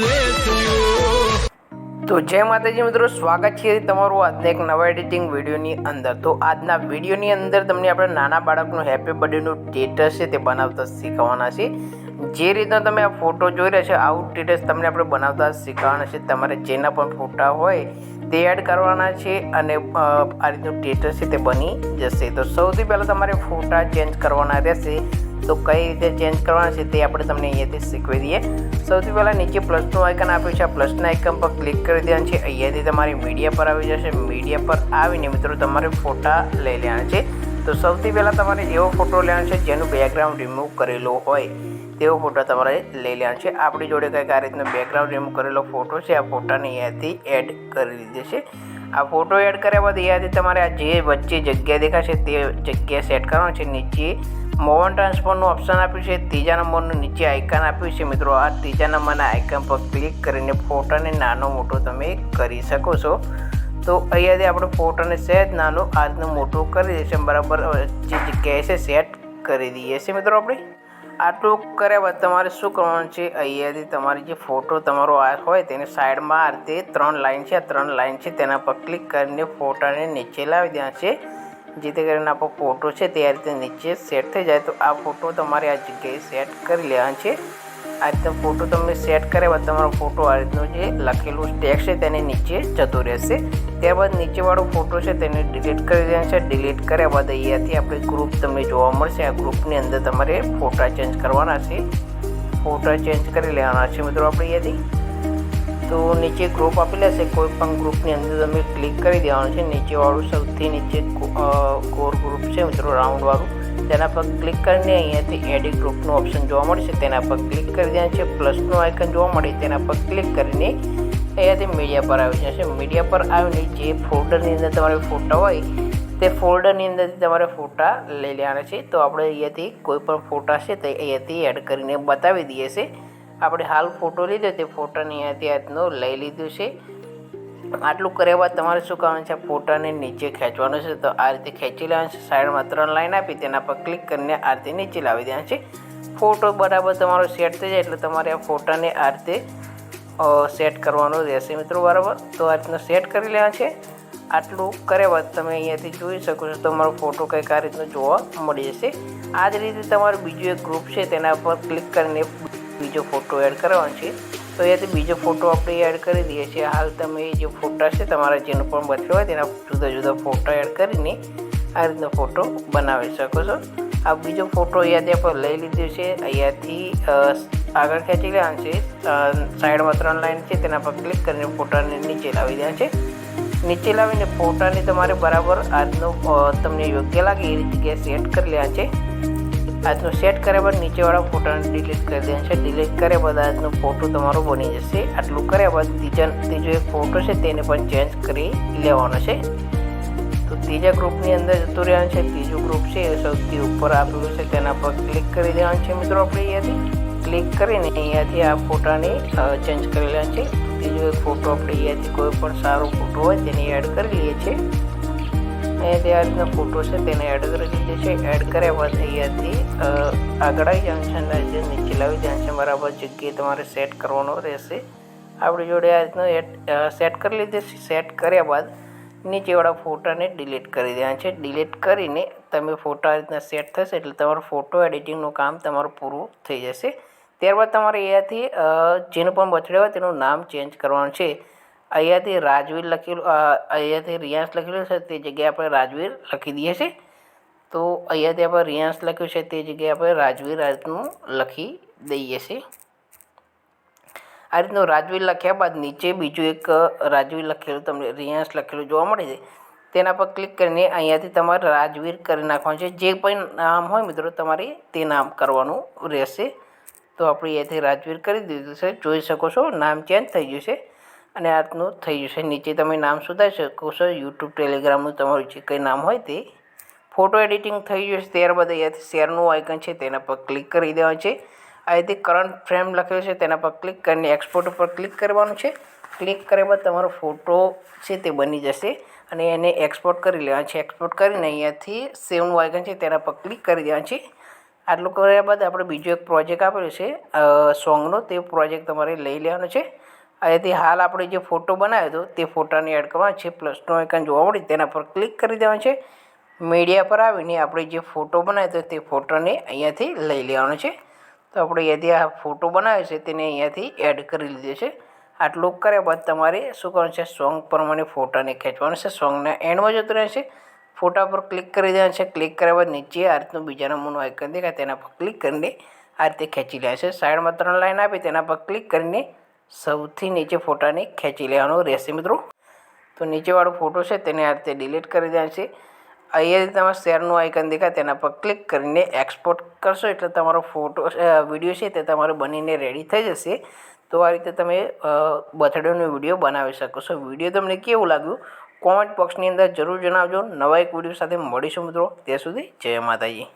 bless you. તો જય માતાજી મિત્રો, સ્વાગત છે તમારું આજના એક નવા એડિટિંગ વિડીયોની અંદર। તો આજના વિડીયોની અંદર તમને આપણે નાના બાળકનું હેપી બર્થડેનું સ્ટેટસ છે તે બનાવતા શીખવાના છે। જે રીતના તમે આ ફોટો જોઈ રહ્યા છો આવું સ્ટેટસ તમને આપણે બનાવતા શીખવાના છે। તમારે જેના પણ ફોટા હોય તે એડ કરવાના છે અને આ રીતનું સ્ટેટસ છે તે બની જશે। તો સૌથી પહેલાં તમારે ફોટા ચેન્જ કરવાના રહેશે। તો કઈ રીતે ચેન્જ કરવાના છે તે આપણે તમને અહીંયાથી શીખવી દઈએ। સૌથી પહેલાં નીચે પ્લસનું આઇકન આપ્યું છે, આ પ્લસના આઇકન પર ક્લિક કરી દેવાનું છે। અહીંયાથી તમારી મીડિયા પર આવી જશે। મીડિયા પર આવીને મિત્રો તમારે ફોટા લઈ લેવાના છે। તો સૌથી પહેલાં તમારે એવો ફોટો લેવાનો છે જેનું બેકગ્રાઉન્ડ રિમૂવ કરેલો હોય તેવો ફોટો તમારે લઈ લેવાનો છે। આપણી જોડે કંઈક આ રીતનો બેકગ્રાઉન્ડ રિમૂવ કરેલો ફોટો છે, આ ફોટાને અહીંયાથી એડ કરી દીધો છે। આ ફોટો એડ કર્યા બાદ અહીંયાથી તમારે આ જે વચ્ચે જગ્યા દેખાશે તે જગ્યા સેટ કરવાનું છે। નીચે મોવન ટ્રાન્સફરનું ઓપ્શન આપ્યું છે, ત્રીજા નંબરનું નીચે આઇકન આપ્યું છે। મિત્રો આ ત્રીજા નંબરના આઇકન પર ક્લિક કરીને ફોટાને નાનો મોટો તમે કરી શકો છો। તો અહીંયાથી આપણે ફોટોને સહેજ નાનો આજનો મોટો કરી દઈશું, બરાબર જે જગ્યાએ છે સેટ કરી દઈએ છીએ। મિત્રો આપણે આટલું કર્યા બાદ તમારે શું કરવાનું છે, અહીંયાથી તમારી જે ફોટો તમારો આ હોય તેને સાઈડમાં આ રીતે 3 લાઈન છે, આ 3 લાઈન છે તેના પર ક્લિક કરીને ફોટાને નીચે લાવી દેવા છે, જેથી કરીને આપણો ફોટો છે તે આ રીતે નીચે સેટ થઈ જાય। તો આ ફોટો તમારે આ જગ્યાએ સેટ કરી લેવાનો છે। આ રીતે ફોટો તમે સેટ કર્યા બાદ તમારો ફોટો આ રીતનું જે લખેલું ટેક્સ્ટ છે તેની નીચે જતો રહેશે। ત્યારબાદ નીચેવાળો ફોટો છે તેને ડિલીટ કરી દેવાનો છે। ડિલીટ કર્યા બાદ અહીંયાથી આપણે ગ્રુપ તમને જોવા મળશે, આ ગ્રુપની અંદર તમારે ફોટા ચેન્જ કરવાના છે, ફોટા ચેન્જ કરી લેવાના છે। મિત્રો આપણે અહીંયાથી તો નીચે ગ્રુપ આપેલા છે, કોઈ પણ ગ્રુપની અંદર તમે ક્લિક કરી દેવાનું છે। નીચેવાળું સૌથી નીચે કોર ગ્રુપ છે મિત્રો, રાઉન્ડવાળું, તેના પર ક્લિક કરીને અહીંયાથી એડિટ ગ્રુપનું ઓપ્શન જોવા મળશે, તેના પર ક્લિક કરી દેવાનું છે। પ્લસનું આઇકન જોવા મળે તેના પર ક્લિક કરીને અહીંયાથી મીડિયા પર આવી જશે। મીડિયા પર આવીને જે ફોલ્ડરની અંદર તમારે ફોટા હોય તે ફોલ્ડરની અંદરથી તમારે ફોટા લઈ લેવાના છે। તો આપણે અહીંયાથી કોઈ પણ ફોટા છે તે અહીંયાથી એડ કરીને બતાવી દઈએ છીએ। આપણે હાલ ફોટો લીધો તે ફોટાને અહીંયાથી આજનો લઈ લીધું છે। આટલું કર્યા બાદ તમારે શું કરવાનું છે, ફોટાને નીચે ખેંચવાનું છે। તો આ રીતે ખેંચી લેવાનું છે, સાઈડમાં 3 લાઈન આપી તેના પર ક્લિક કરીને આ રીતે નીચે લાવી દેવાનું છે। ફોટો બરાબર તમારો સેટ થઈ જાય એટલે તમારે આ ફોટાને આ રીતે સેટ કરવાનો રહેશે મિત્રો, બરાબર। તો આ રીતનું સેટ કરી લેવાનું છે। આટલું કર્યા બાદ તમે અહીંયાથી જોઈ શકો છો તમારો ફોટો કંઈક આ રીતનો જોવા મળી જશે। આ જ રીતે તમારું બીજું એક ગ્રુપ છે તેના પર ક્લિક કરીને બીજો ફોટો એડ કરવાનો છે। તો અહીંયાથી બીજો ફોટો આપણે એડ કરી દઈએ છીએ। હાલ તમે જે ફોટા છે તમારા જેનો પણ બચ્યો હોય તેના જુદા જુદા ફોટા એડ કરીને આ રીતનો ફોટો બનાવી શકો છો। આ બીજો ફોટો અહીંયાથી આપણે લઈ લીધો છે, અહીંયાથી આગળ ખેંચી લેવાનું છે। સાઈડમાં 3 લાઈન છે તેના પર ક્લિક કરીને ફોટાને નીચે લાવી દેવાનું છે। નીચે લાવીને ફોટાને તમારે બરાબર આજનો તમને યોગ્ય લાગે એ જગ્યાએ સેટ કરી લેવાનું છે। આજનો સેટ કર્યા બાદ નીચેવાળા ફોટાને ડિલીટ કરી દેવાનું છે। ડિલીટ કર્યા બાદ આજનો ફોટો તમારો બની જશે। આટલું કર્યા બાદ ત્રીજો એક ફોટો છે તેને પણ ચેન્જ કરી લેવાનો છે। તો ત્રીજા ગ્રુપની અંદર જતું રહેવાનું છે। ત્રીજું ગ્રુપ છે એ સૌથી ઉપર આપેલું છે તેના પર ક્લિક કરી દેવાનું છે। મિત્રો આપણે અહીંયાથી ક્લિક કરીને અહીંયાથી આ ફોટાને ચેન્જ કરી લેવાનું છે। ત્રીજો એક ફોટો આપણે અહીંયાથી કોઈ પણ સારો ફોટો હોય તેને એડ કરી લઈએ છીએ। અહીંયાથી આ રીતનો ફોટો છે તેને એડ કરી દીધો છે। એડ કર્યા બાદ અહીંયાથી આગળ આવી જવાનું છે અને નીચે લાવી જવાનું છે, બરાબર જગ્યાએ તમારે સેટ કરવાનો રહેશે। આપણી જોડે આ રીતનો સેટ કરી લીધો છે। સેટ કર્યા બાદ નીચેવાળા ફોટાને ડિલીટ કરી દેવાના છે। ડિલીટ કરીને તમે ફોટા આ રીતના સેટ થશે એટલે તમારું ફોટો એડિટિંગનું કામ તમારું પૂરું થઈ જશે। ત્યારબાદ તમારે અહીંયાથી જેનું પણ બર્થડે હોય તેનું નામ ચેન્જ કરવાનું છે। અહીંયાથી રાજવીર લખેલું, અહીંયાથી રિયાંશ લખેલું છે તે જગ્યાએ આપણે રાજવીર લખી દઈએ છીએ। તો અહીંયાથી આપણે રિયાંશ લખ્યું છે તે જગ્યાએ આપણે રાજવીર આ રીતનું લખી દઈએ છીએ। આ રીતનું રાજવીર લખ્યા બાદ નીચે બીજું એક રાજવીર લખેલું તમને રિયાંશ લખેલું જોવા મળે છે, તેના પર ક્લિક કરીને અહીંયાથી તમારે રાજવીર કરી નાખવાનું છે। જે પણ નામ હોય મિત્રો તમારે તે નામ કરવાનું રહેશે। તો આપણે અહીંયાથી રાજવીર કરી દીધું છે, જોઈ શકો છો નામ ચેન્જ થઈ ગયું છે અને આ રીતનું થઈ જશે। નીચે તમે નામ સુધારી શકો છો, યુટ્યુબ ટેલિગ્રામનું તમારું જે કંઈ નામ હોય તે। ફોટો એડિટિંગ થઈ જશે ત્યારબાદ અહીંયાથી શેરનું આઇકન છે તેના પર ક્લિક કરી દેવાનું છે। અહીંયાથી કરંટ ફ્રેમ લખેલું છે તેના પર ક્લિક કરીને એક્સપોર્ટ ઉપર ક્લિક કરવાનું છે। ક્લિક કર્યા બાદ તમારો ફોટો છે તે બની જશે અને એને એક્સપોર્ટ કરી લેવાનું છે। એક્સપોર્ટ કરીને અહીંયાથી સેવનું આઇકન છે તેના પર ક્લિક કરી દેવાનું છે। આટલું કર્યા બાદ આપણે બીજો એક પ્રોજેક્ટ આપેલો છે સોંગનો, તે પ્રોજેક્ટ તમારે લઈ લેવાનો છે. અહીંયાથી હાલ આપણે જે ફોટો બનાવ્યો હતો તે ફોટાને એડ કરવાનો છે. પ્લસનો આઇકન જોવા મળે તેના પર ક્લિક કરી દેવાનું છે. મીડિયા પર આવીને આપણે જે ફોટો બનાવ્યો હતો તે ફોટોને અહીંયાથી લઈ લેવાનો છે. તો આપણે અહીંયાથી આ ફોટો બનાવ્યો છે તેને અહીંયાથી એડ કરી લીધો છે. આટલું કર્યા બાદ તમારે શું કરવાનું છે, સોંગ પ્રમાણે ફોટાને ખેંચવાનું છે. સોંગના એન્ડમાં જતું રહે છે. ફોટા પર ક્લિક કરી દેવાનું છે. ક્લિક કર્યા બાદ નીચે આ રીતનું બીજા નંબરનું આઇકન દેખાય તેના પર ક્લિક કરીને આ રીતે ખેંચી લેવાનું છે. સાઈડમાં 3 લાઈન આપી તેના પર ક્લિક કરીને સૌથી નીચે ફોટાને ખેંચી લેવાનો રહેશે મિત્રો. તો નીચેવાળો ફોટો છે તેને આ રીતે ડિલીટ કરી દેવાનો છે. અહીંયાથી તમારે શેરનું આઇકન દેખાય તેના પર ક્લિક કરીને એક્સપોર્ટ કરશો એટલે તમારો ફોટો વિડીયો છે તે તમારે બનીને રેડી થઈ જશે. તો આ રીતે તમે બર્થડેનો વિડીયો બનાવી શકો છો. વિડીયો તમને કેવું લાગ્યું કોમેન્ટ બોક્સની અંદર જરૂર જણાવજો. નવા એક વિડીયો સાથે મળીશું મિત્રો. ત્યાં સુધી જય માતાજી.